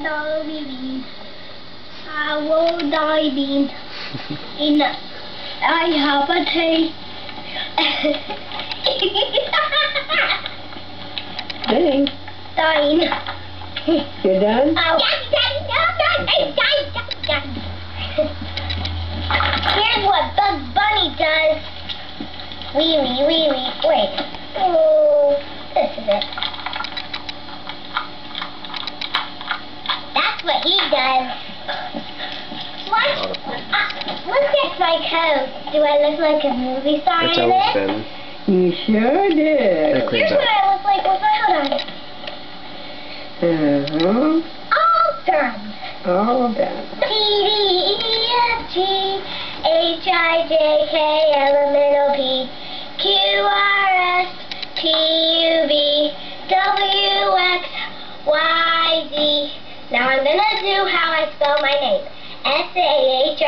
diving. I will diving. In I have a taste. Hey, Dying. you're done? Oh. Here's what Bugs Bunny does. Wee wee wee wee. Wait. Oh, this is it. That's what he does. What? Look at my coat. Do I look like a movie star It's in always it? been. You sure did. It cleans Here's up. what I look like with my hood on. All done. All done. TDEFGHIJKLMNOP QRSTUVWXYZ. Now I'm gonna do how I spell my name. SAHR